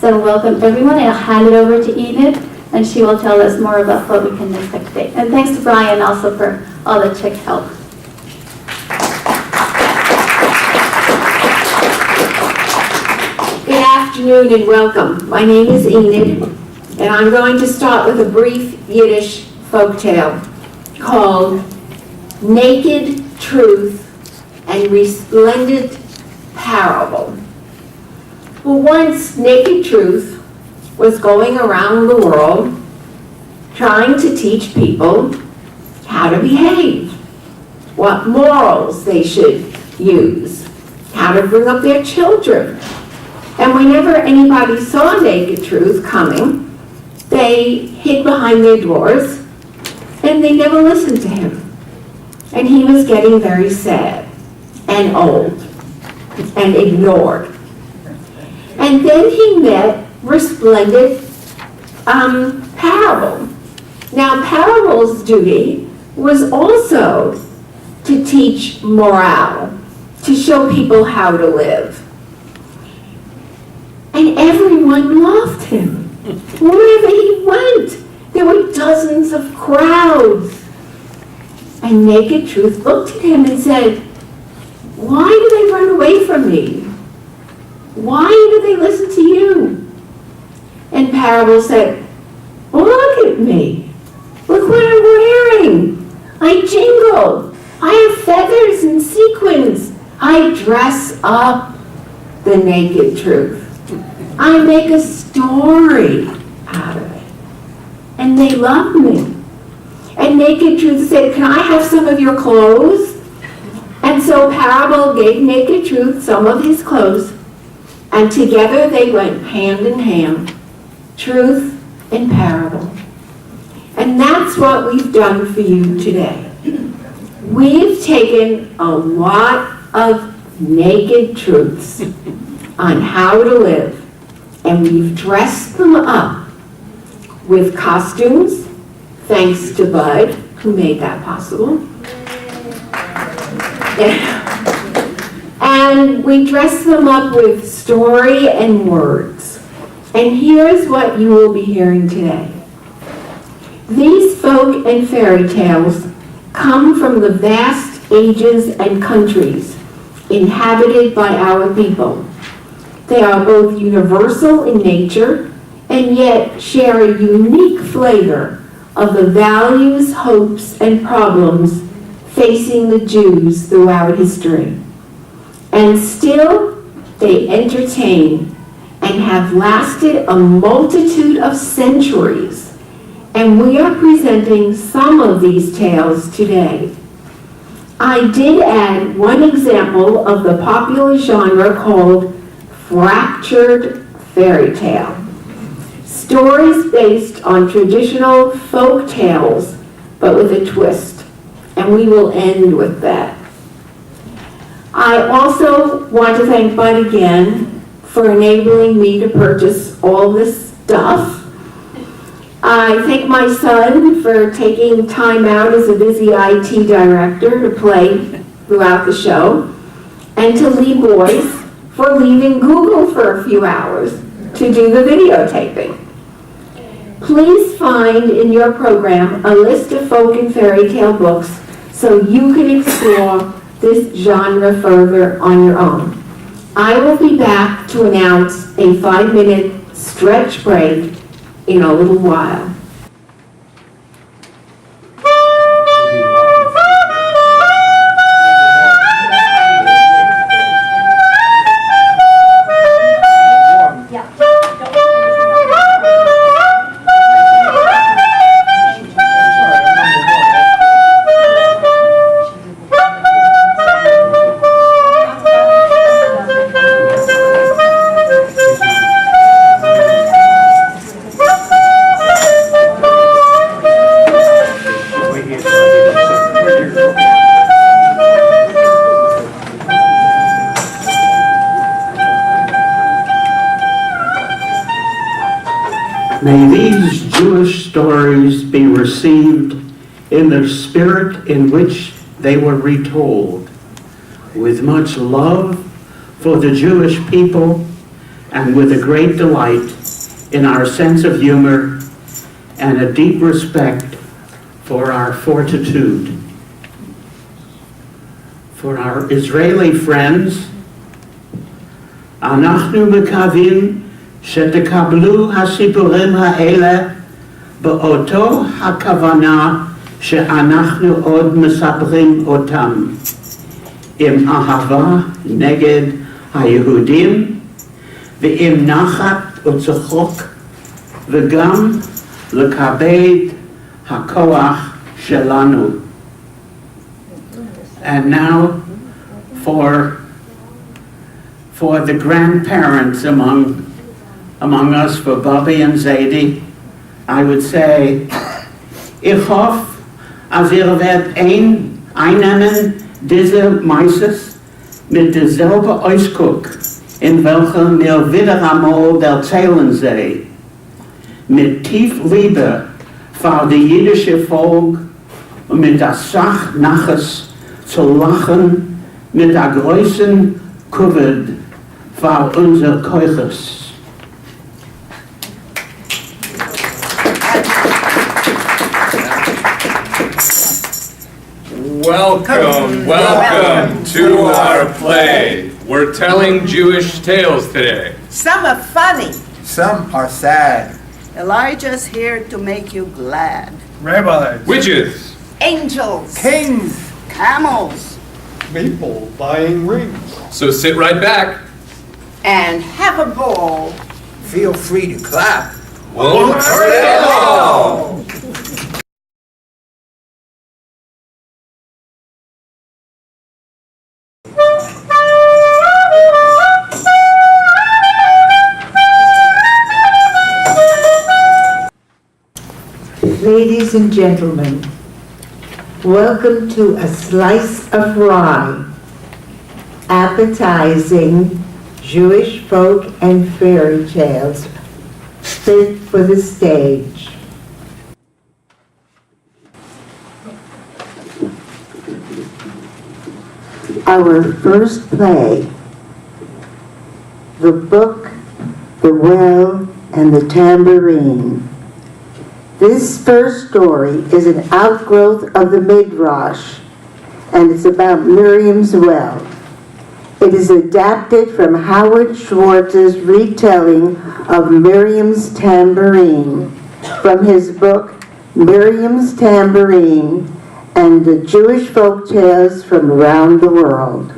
So welcome everyone. I'll hand it over to Enid, and she will tell us more about what we can expect today. And thanks to Brian also for all the tech help. Good afternoon and welcome. My name is Enid, and I'm going to start with a brief Yiddish folktale called Naked Truth and Resplendent Parable. Well, once Naked Truth was going around the world trying to teach people how to behave, what morals they should use, how to bring up their children. And whenever anybody saw Naked Truth coming, they hid behind their doors and they never listened to him. And he was getting very sad and old and ignored. And then he met Resplendent Parable. Now, Parable's duty was also to teach morale, to show people how to live. And everyone loved him. Wherever he went, there were dozens of crowds. And Naked Truth looked at him and said, "Why do they run away from me? Why do they listen to you?" And Parable said, "Well, look at me. Look what I'm wearing. I jingle. I have feathers and sequins. I dress up the naked truth. I make a story out of it. And they love me." And Naked Truth said, "Can I have some of your clothes?" And so Parable gave Naked Truth some of his clothes, and together they went hand in hand, truth and parable. And that's what we've done for you today. We've taken a lot of naked truths on how to live, and we've dressed them up with costumes, thanks to Bud, who made that possible. And we dress them up with story and words. And here's what you will be hearing today. These folk and fairy tales come from the vast ages and countries inhabited by our people. They are both universal in nature and yet share a unique flavor of the values, hopes, and problems facing the Jews throughout history. And still, they entertain and have lasted a multitude of centuries. And we are presenting some of these tales today. I did add one example of the popular genre called fractured fairy tale. Stories based on traditional folk tales, but with a twist. And we will end with that. I also want to thank Bud again for enabling me to purchase all this stuff. I thank my son for taking time out as a busy IT director to play throughout the show, and to Lee Boyce for leaving Google for a few hours to do the videotaping. Please find in your program a list of folk and fairy tale books so you can explore this genre further on your own. I will be back to announce a 5-minute stretch break in a little while. May these Jewish stories be received in the spirit in which they were retold, with much love for the Jewish people and with a great delight in our sense of humor and a deep respect for our fortitude. For our Israeli friends, אנחנו מקווים שתקבלו הסיפורים האלה באותו הכוונה שאנחנו עוד מספרים אותם, עם אהבה נגד היהודים ועם נחת וצחוק, וגם לכבד הכוח שלנו. And now for the grandparents among us, for Bobby and Zadie, I would say, ich hoffe, als ihr werdet einnehmen diese Meises mit derselben Ausguck, in welchem wir wieder einmal erzählen sie, mit tief Liebe für die jüdische Volk und mit der Sach naches zu lachen, mit der größten Kuvert für unser Keuches. Welcome to our play. We're telling Jewish tales today. Some are funny. Some are sad. Elijah's here to make you glad. Rabbis. Witches. Angels. Kings. Camels. People buying rings. So sit right back. And have a ball. Feel free to clap. Won't hurt at all. Ladies and gentlemen, welcome to A Slice of Rye, appetizing Jewish folk and fairy tales fit for the stage. Our first play, The Book, the Well, and the Tambourine. This first story is an outgrowth of the Midrash, and it's about Miriam's well. It is adapted from Howard Schwartz's retelling of Miriam's Tambourine from his book Miriam's Tambourine and the Jewish folk tales from around the world.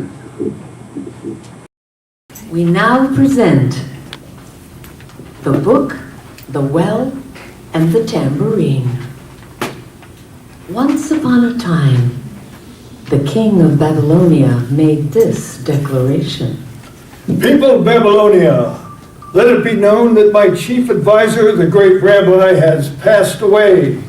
We now present The Book, the Well, and the Tambourine. Once upon a time, the king of Babylonia made this declaration. People of Babylonia, let it be known that my chief advisor, the great rabbi, has passed away.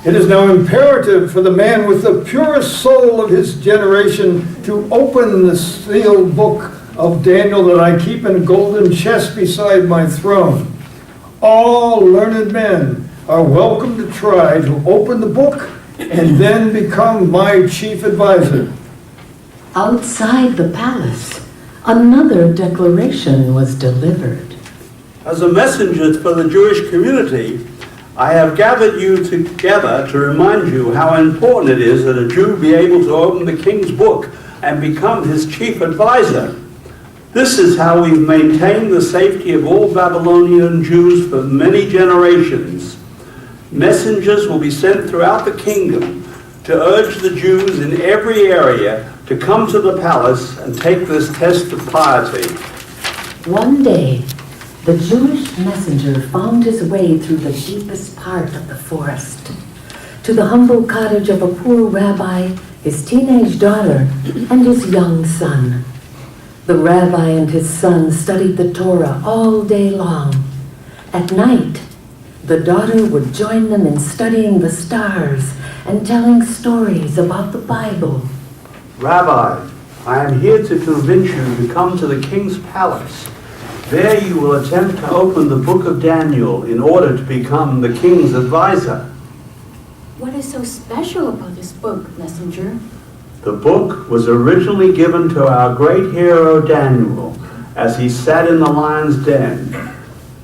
It is now imperative for the man with the purest soul of his generation to open the sealed book of Daniel that I keep in a golden chest beside my throne. All learned men are welcome to try to open the book and then become my chief advisor. Outside the palace, another declaration was delivered. As a messenger for the Jewish community, I have gathered you together to remind you how important it is that a Jew be able to open the king's book and become his chief advisor. This is how we've maintained the safety of all Babylonian Jews for many generations. Messengers will be sent throughout the kingdom to urge the Jews in every area to come to the palace and take this test of piety. One day, the Jewish messenger found his way through the deepest part of the forest to the humble cottage of a poor rabbi, his teenage daughter, and his young son. The rabbi and his son studied the Torah all day long. At night, the daughter would join them in studying the stars and telling stories about the Bible. Rabbi, I am here to convince you to come to the king's palace. There you will attempt to open the book of Daniel in order to become the king's advisor. What is so special about this book, messenger? The book was originally given to our great hero Daniel as he sat in the lion's den.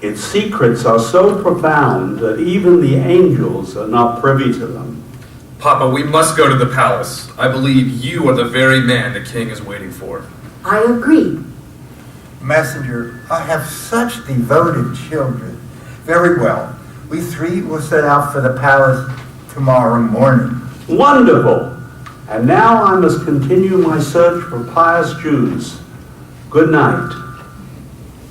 Its secrets are so profound that even the angels are not privy to them. Papa, we must go to the palace. I believe you are the very man the king is waiting for. I agree. Messenger, I have such devoted children. Very well. We three will set out for the palace tomorrow morning. Wonderful! And now I must continue my search for pious Jews. Good night.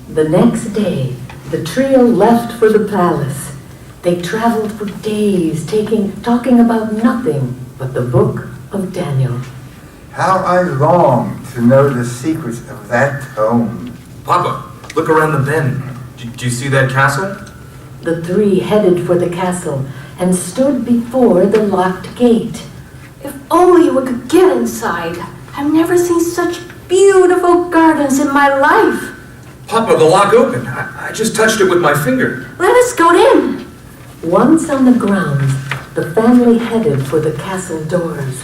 The next day, the trio left for the palace. They traveled for days, talking about nothing but the book of Daniel. How I long to know the secrets of that tome. Papa, look around the bend. Do you see that castle? The three headed for the castle and stood before the locked gate. If only we could get inside. I've never seen such beautiful gardens in my life. Papa, the lock opened. I just touched it with my finger. Let us go in. Once on the grounds, the family headed for the castle doors.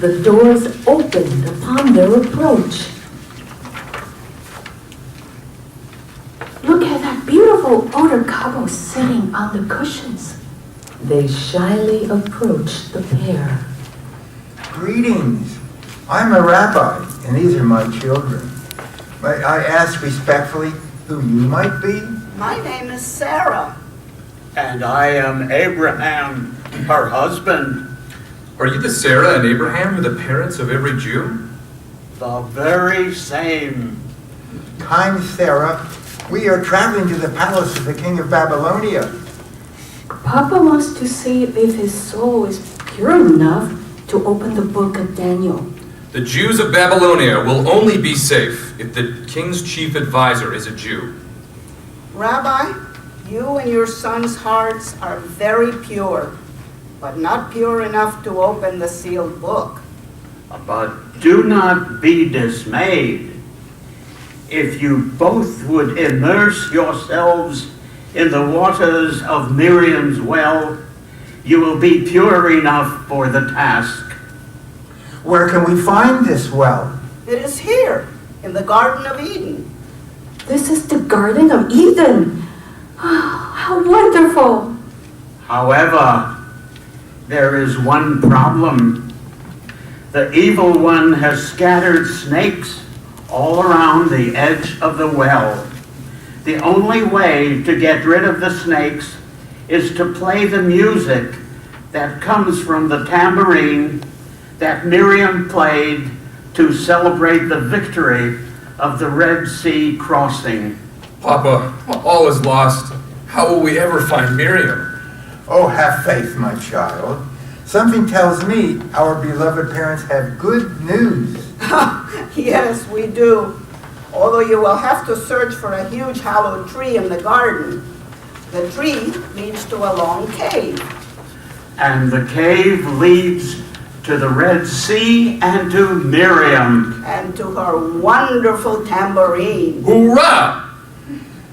The doors opened upon their approach. Look at that beautiful odor cabo sitting on the cushions. They shyly approached the pair. Greetings. I'm a rabbi, and these are my children. May I ask respectfully who you might be? My name is Sarah. And I am Abraham, her husband. Are you the Sarah and Abraham who are the parents of every Jew? The very same. Kind Sarah, we are traveling to the palace of the king of Babylonia. Papa wants to see if his soul is pure enough to open the book of Daniel. The Jews of Babylonia will only be safe if the king's chief advisor is a Jew. Rabbi, you and your son's hearts are very pure, but not pure enough to open the sealed book. But do not be dismayed. If you both would immerse yourselves in the waters of Miriam's well, you will be pure enough for the task. Where can we find this well? It is here, in the Garden of Eden. This is the Garden of Eden. Oh, how wonderful. However, there is one problem. The evil one has scattered snakes all around the edge of the well. The only way to get rid of the snakes is to play the music that comes from the tambourine that Miriam played to celebrate the victory of the Red Sea crossing. Papa, all is lost. How will we ever find Miriam? Oh, have faith, my child. Something tells me our beloved parents have good news. Yes, we do. Although you will have to search for a huge hollow tree in the garden. The tree leads to a long cave. And the cave leads to the Red Sea and to Miriam. And to her wonderful tambourine. Hoorah!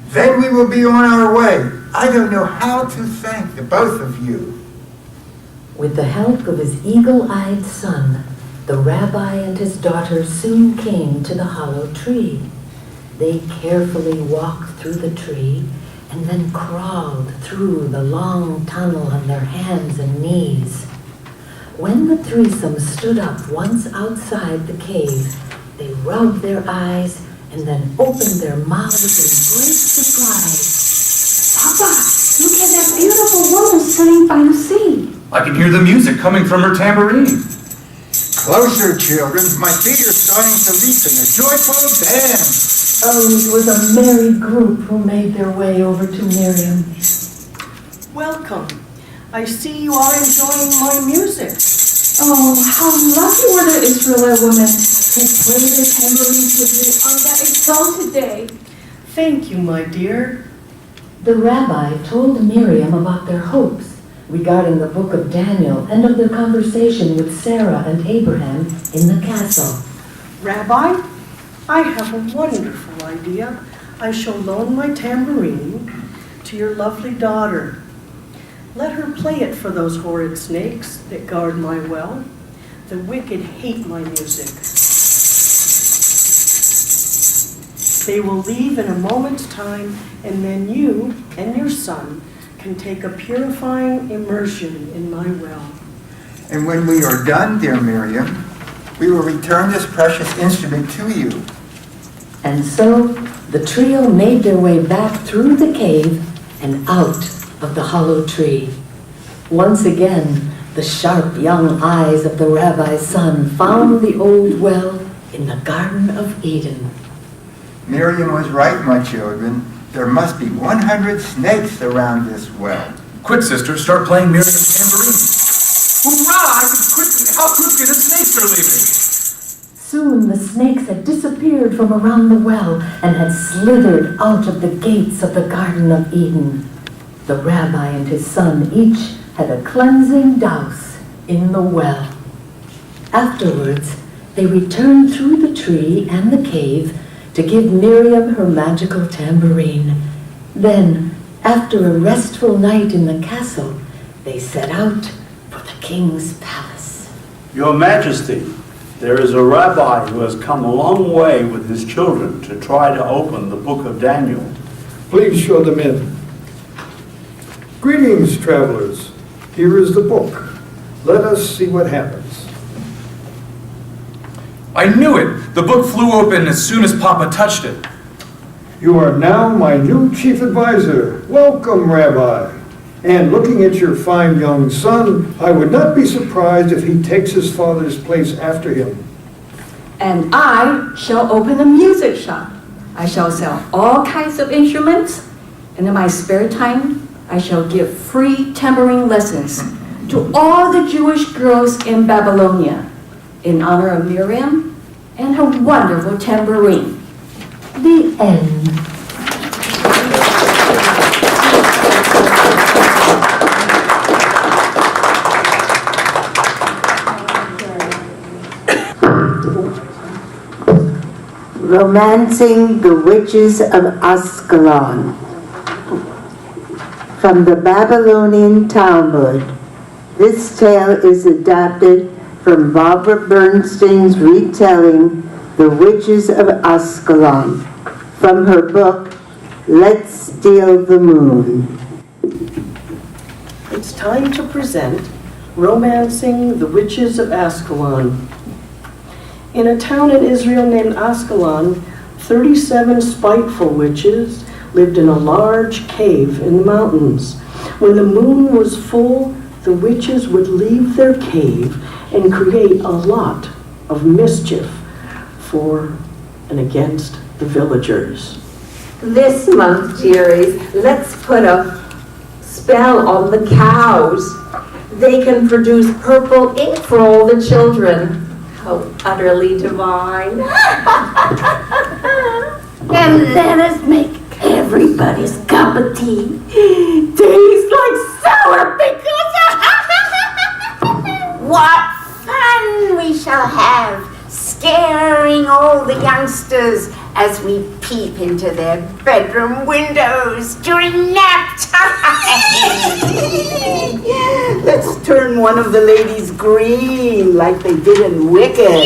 Then we will be on our way. I don't know how to thank the both of you. With the help of his eagle-eyed son, the rabbi and his daughter soon came to the hollow tree. They carefully walked through the tree and then crawled through the long tunnel on their hands and knees. When the threesome stood up once outside the cave, they rubbed their eyes and then opened their mouths in great surprise. Papa, look at that beautiful woman sitting by the sea. I can hear the music coming from her tambourine. Closer, children. My feet are starting to leap in a joyful dance. Oh, it was a merry group who made their way over to Miriam. Welcome. I see you are enjoying my music. Oh, how lucky were the Israelite women who played their tambourines with you on that exalted day. Thank you, my dear. The rabbi told Miriam about their hopes regarding the book of Daniel and of their conversation with Sarah and Abraham in the castle. Rabbi, I have a wonderful idea. I shall loan my tambourine to your lovely daughter. Let her play it for those horrid snakes that guard my well. The wicked hate my music. They will leave in a moment's time, and then you and your son can take a purifying immersion in my well. And when we are done, dear Miriam, we will return this precious instrument to you. And so the trio made their way back through the cave and out of the hollow tree. Once again, the sharp young eyes of the rabbi's son found the old well in the Garden of Eden. Miriam was right, my children. There must be 100 snakes around this well. Quick, sister, start playing Miriam's tambourine. Hurrah! How quickly the snakes are leaving! Soon the snakes had disappeared from around the well and had slithered out of the gates of the Garden of Eden. The rabbi and his son each had a cleansing douse in the well. Afterwards, they returned through the tree and the cave to give Miriam her magical tambourine. Then, after a restful night in the castle, they set out for the king's palace. Your Majesty, there is a rabbi who has come a long way with his children to try to open the book of Daniel. Please show them in. Greetings, travelers. Here is the book. Let us see what happens. I knew it! The book flew open as soon as Papa touched it. You are now my new chief advisor. Welcome, Rabbi. And looking at your fine young son, I would not be surprised if he takes his father's place after him. And I shall open a music shop. I shall sell all kinds of instruments, and in my spare time, I shall give free tambourine lessons to all the Jewish girls in Babylonia in honor of Miriam and her wonderful tambourine. The end. Romancing the Witches of Ascalon. From the Babylonian Talmud, this tale is adapted from Barbara Bernstein's retelling The Witches of Ascalon, from her book, Let's Steal the Moon. It's time to present Romancing the Witches of Ascalon. In a town in Israel named Ascalon, 37 spiteful witches lived in a large cave in the mountains. When the moon was full, the witches would leave their cave and create a lot of mischief for and against the villagers. This month, dearies, let's put a spell on the cows. They can produce purple ink for all the children. How utterly divine. And let us make everybody's cup of tea taste like sour pickles. What fun we shall have scaring all the youngsters as we peep into their bedroom windows during nap time. Let's turn one of the ladies green like they did in Wicked.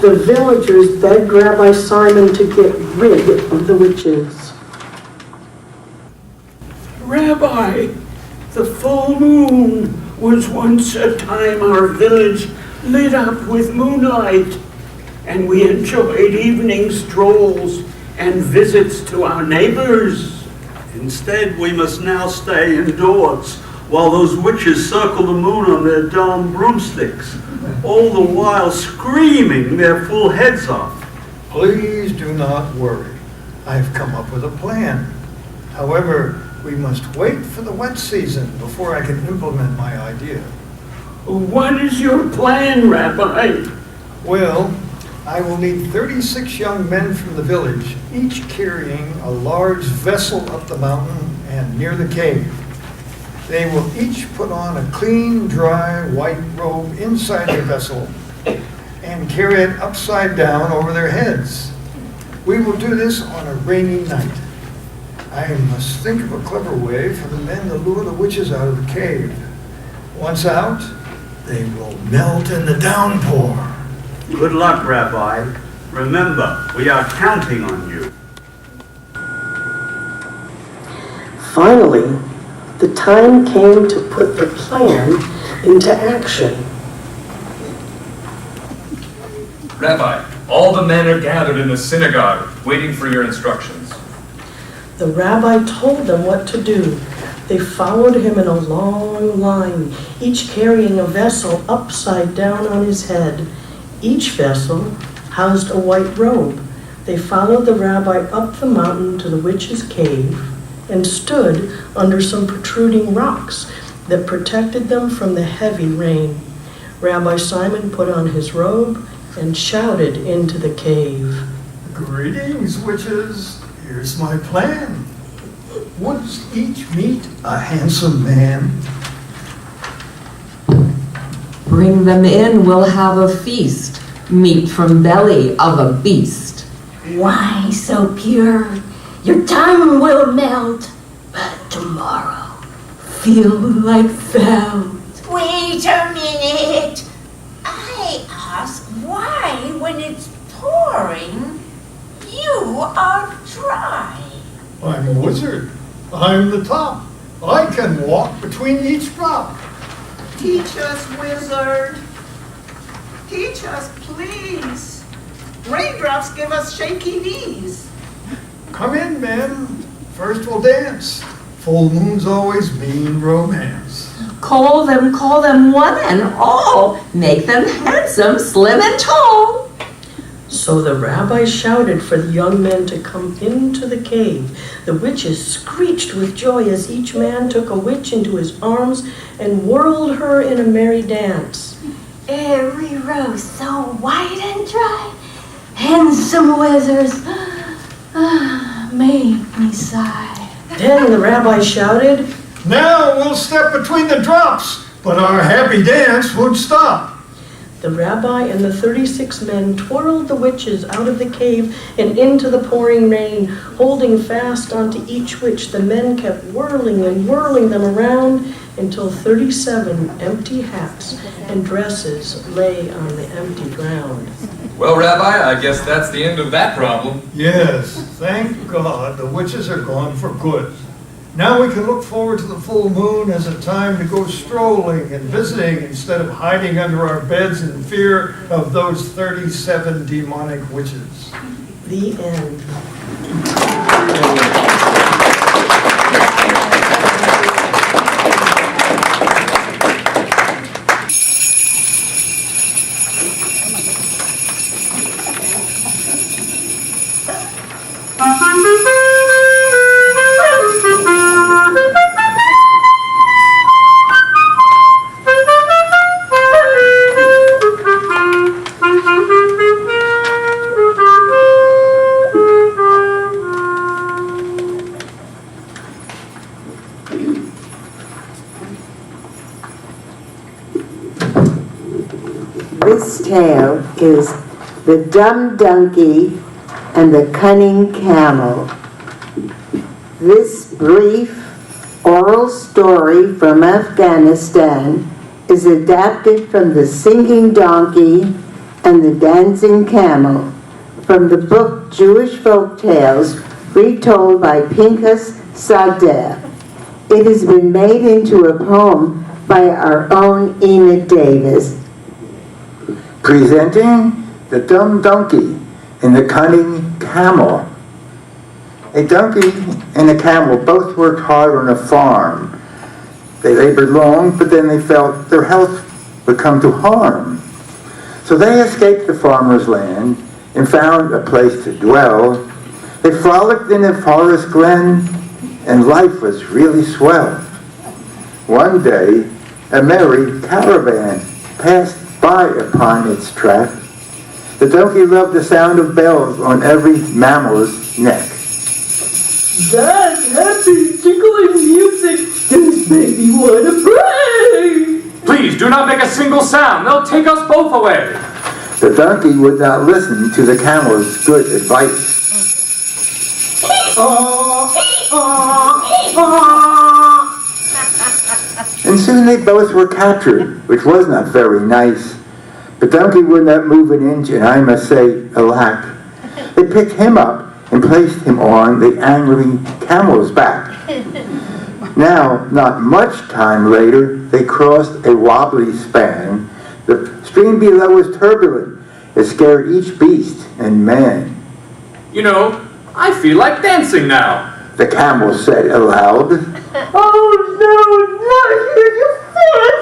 The villagers begged Rabbi Simon to get rid of the witches. Rabbi, the full moon was once a time our village lit up with moonlight, and we enjoyed evening strolls and visits to our neighbors. Instead, we must now stay indoors while those witches circle the moon on their dumb broomsticks, all the while screaming their full heads off. Please do not worry. I've come up with a plan. However, we must wait for the wet season before I can implement my idea. What is your plan, Rabbi? Well, I will need 36 young men from the village, each carrying a large vessel up the mountain and near the cave. They will each put on a clean, dry, white robe inside their vessel and carry it upside down over their heads. We will do this on a rainy night. I must think of a clever way for the men to lure the witches out of the cave. Once out, they will melt in the downpour. Good luck, Rabbi. Remember, we are counting on you. Finally, the time came to put the plan into action. Rabbi, all the men are gathered in the synagogue, waiting for your instructions. The rabbi told them what to do. They followed him in a long line, each carrying a vessel upside down on his head. Each vessel housed a white robe. They followed the rabbi up the mountain to the witch's cave and stood under some protruding rocks that protected them from the heavy rain. Rabbi Simon put on his robe and shouted into the cave. Greetings, witches. Here's my plan. Once each meet a handsome man. Bring them in, we'll have a feast. Meat from belly of a beast. Why so pure? Your tongue will melt, but tomorrow feel like felt. Wait a minute. I ask why, when it's pouring, you are dry. I'm a wizard. I'm the top. I can walk between each drop. Teach us, wizard. Teach us, please. Raindrops give us shaky knees. Come in, men. First we'll dance. Full moons always mean romance. Call them one and all. Make them handsome, slim and tall. So the rabbi shouted for the young men to come into the cave. The witches screeched with joy as each man took a witch into his arms and whirled her in a merry dance. Every rose so white and dry, handsome wizards made me sigh. Then the rabbi shouted, Now we'll step between the drops, but our happy dance won't stop. The rabbi and the 36 men twirled the witches out of the cave and into the pouring rain. Holding fast onto each witch, the men kept whirling and whirling them around until 37 empty hats and dresses lay on the empty ground. Well, Rabbi, I guess that's the end of that problem. Yes, thank God the witches are gone for good. Now we can look forward to the full moon as a time to go strolling and visiting instead of hiding under our beds in fear of those 37 demonic witches. The end. This tale is The Dumb Donkey and the Cunning Camel. This brief oral story from Afghanistan is adapted from The Singing Donkey and the Dancing Camel from the book Jewish Folk Tales retold by Pinchas Sadeh. It has been made into a poem by our own Enid Davis. Presenting The Dumb Donkey and the Cunning Camel. A donkey and a camel both worked hard on a farm. They labored long, but then they felt their health would come to harm. So they escaped the farmer's land and found a place to dwell. They frolicked in a forest glen, and life was really swell. One day, a merry caravan passed by upon its track. The donkey loved the sound of bells on every mammal's neck. That happy, tickling music does make me want to pray. Please do not make a single sound. They'll take us both away. The donkey would not listen to the camel's good advice. And soon they both were captured, which was not very nice. The donkey would not move an inch, and I must say, alack. They picked him up and placed him on the angry camel's back. Now, not much time later, they crossed a wobbly span. The stream below was turbulent. It scared each beast and man. You know, I feel like dancing now. The camel said aloud. Oh no, not here, you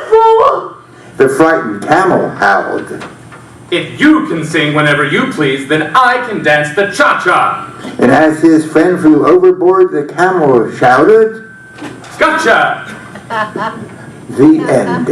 fool! The frightened camel howled. If you can sing whenever you please, then I can dance the cha-cha. And as his friend flew overboard, the camel shouted, Gotcha! The end.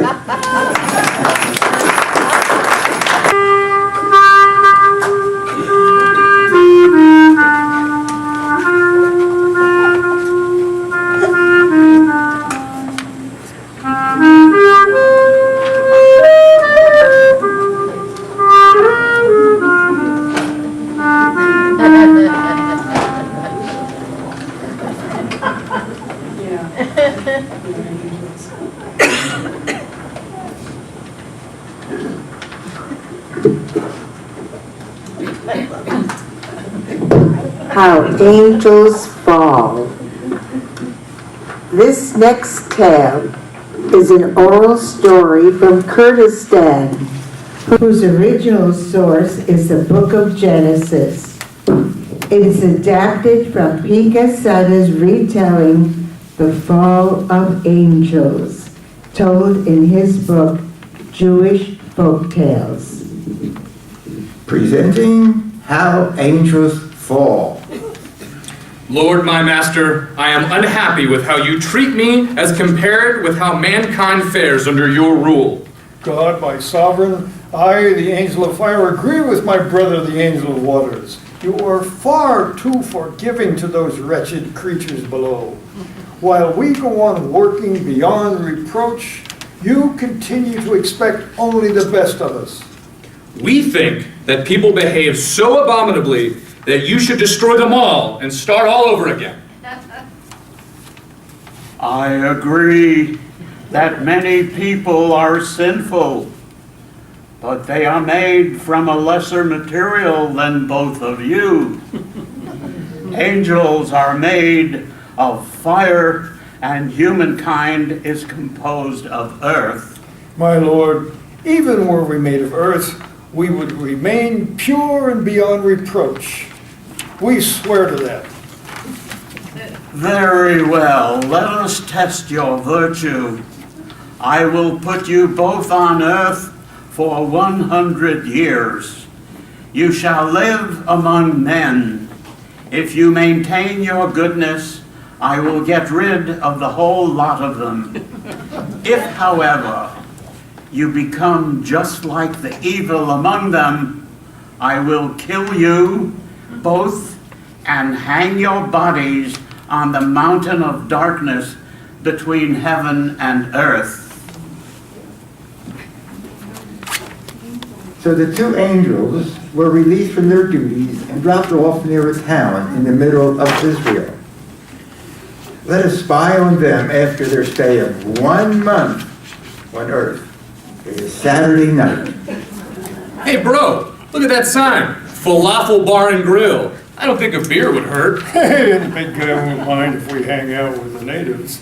How Angels Fall. This next tale is an oral story from Kurdistan, whose original source is the Book of Genesis. It is adapted from Pika Sada's retelling The Fall of Angels, told in his book Jewish Folktales. Presenting How Angels Fall. Lord, my master, I am unhappy with how you treat me as compared with how mankind fares under your rule. God, my sovereign, I, the angel of fire, agree with my brother, the angel of waters. You are far too forgiving to those wretched creatures below. While we go on working beyond reproach, you continue to expect only the best of us. We think that people behave so abominably that you should destroy them all and start all over again. I agree that many people are sinful, but they are made from a lesser material than both of you. Angels are made of fire, and humankind is composed of earth. My Lord, even were we made of earth, we would remain pure and beyond reproach. We swear to that. Very well, let us test your virtue. I will put you both on earth for 100 years. You shall live among men. If you maintain your goodness, I will get rid of the whole lot of them. If, however, you become just like the evil among them, I will kill you both and hang your bodies on the mountain of darkness between heaven and earth. So the two angels were released from their duties and dropped off near a town in the middle of Israel. Let us spy on them after their stay of 1 month on earth. It is Saturday night. Hey bro, look at that sign. Falafel Bar and Grill. I don't think a beer would hurt. Hey, the big guy won't mind if we hang out with the natives.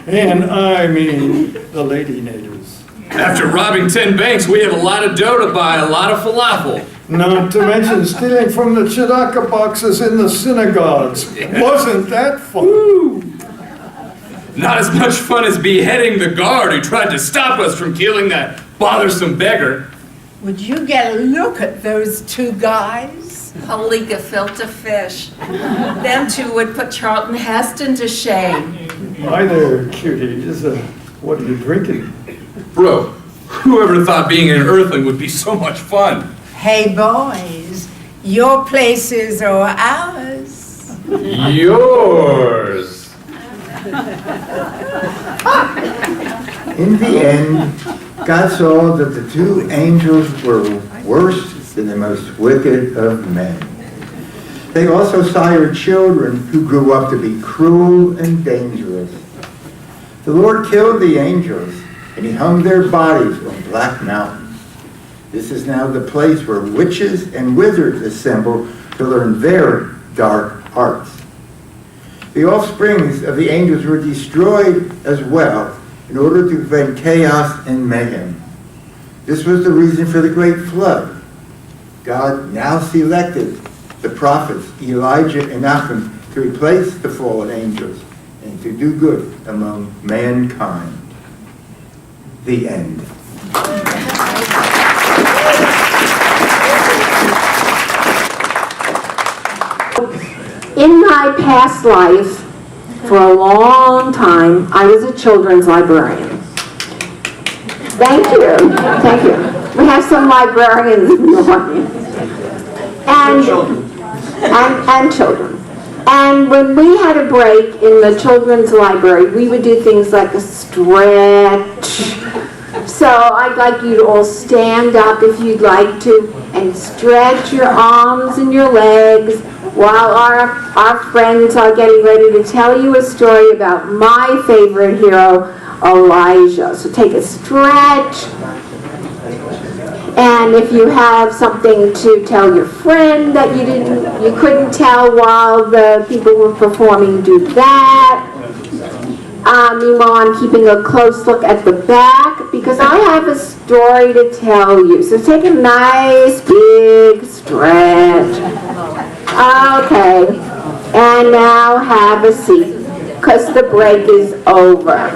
And I mean the lady natives. After robbing 10 banks, we have a lot of dough to buy a lot of falafel. Not to mention stealing from the tzedakah boxes in the synagogues. Wasn't that fun? Woo. Not as much fun as beheading the guard who tried to stop us from killing that bothersome beggar. Would you get a look at those two guys? Holy gefilte fish. Them two would put Charlton Heston to shame. Hi there, cuties. What are you drinking? Bro, whoever thought being an earthling would be so much fun? Hey boys, your places or ours? Yours. In the end, God saw that the two angels were worse than the most wicked of men. They also sired children who grew up to be cruel and dangerous. The Lord killed the angels, and he hung their bodies on Black Mountain. This is now the place where witches and wizards assemble to learn their dark arts. The offsprings of the angels were destroyed as well in order to prevent chaos and mayhem. This was the reason for the great flood. God now selected the prophets Elijah and Nahum to replace the fallen angels and to do good among mankind. The end. In my past life, for a long time, I was a children's librarian. Thank you. Thank you. We have some librarians in the audience. And children. And when we had a break in the children's library, we would do things like a stretch. So I'd like you to all stand up if you'd like to and stretch your arms and your legs while our friends are getting ready to tell you a story about my favorite hero, Elijah. So take a stretch. And if you have something to tell your friend that you couldn't tell while the people were performing, do that. Meanwhile, I'm keeping a close look at the back because I have a story to tell you. So take a nice big stretch. Okay. And now have a seat because the break is over.